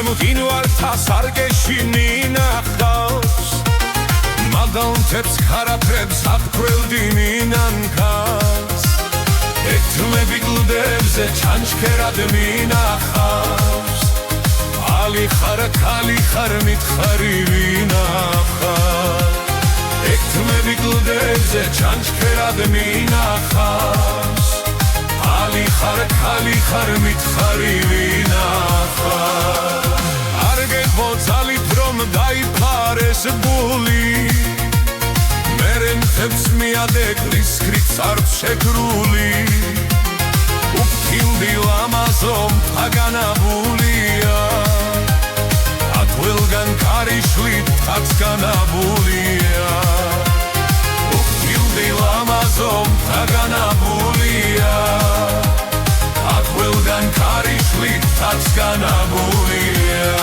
მყინვართა სარკეში ნინახავს მაგალთებს ხარაფებს აფრელდინი ნანქავს ეთმები გლდებზე ჩანჩქერად მინახავს ალი ხარ მითხარი ვინახავს ეთმები გლდებზე ჩანჩქერად მინახავს ალი ხარ მითხარი ვინახავს არ გეხოცალით რომ დაიფარეს გული მერენხებს მიადეკლის ქრით სარფ შეკრული უფქილდი ლამაზომ თაგანაბულია ათველგან ქარიშლით თაც განაბულია უფქილდი ლამაზომ თაგანაბულია ათველგან ქარიშლით თაც განაბულია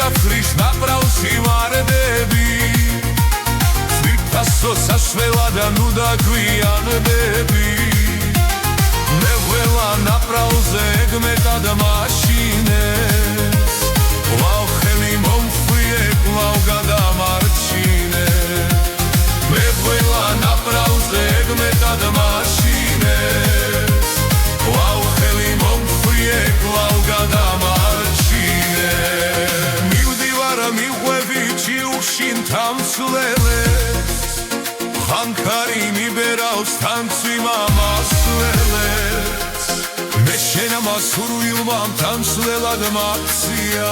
გაფრის ნაპრალში ვარდები სვიფასო საშველადა ნუ დაგვიანდები მე ველა ნაპრალზე ეგმეტად მაშინეს ვლავ ხელი მომხვიე ვლავ გადამარჩინე მე ველა ნაპრალზე ეგმეტად მაშინეს ვლავ ხელი მომხვიე ვლავ გადამარჩინე მივხვევი თამსვლელეს ხანქარი მიბერავს თანცვი მამასვლელეს მე შენ ამასურვილმა თამსვლელად მაქცია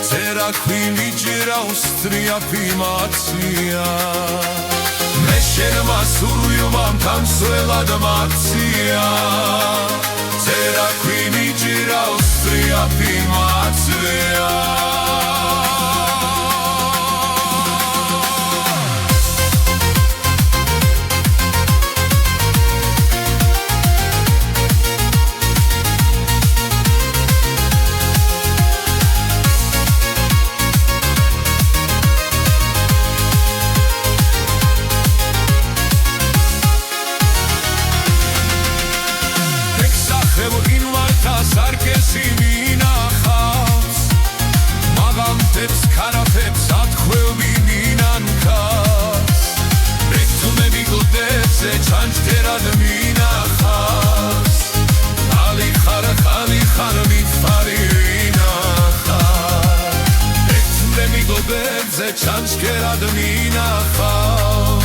ცერაქვი მიჯრავს სტრიაფი მაქცია მე შენ ამასურვილმა თამსვლელად მაქცია ცერაქვი მიჯრავს სტრიაფი მაქცია სარკესი მინახავს მაგალთებს ხარაფებს ათხვევი ნინანქავს ეთმები გლდებზე ჩანჩქერად მინახავს ალი ხარ მითხარი ვინახავს ეთმები გლდებზე ჩანჩქერად მინახავს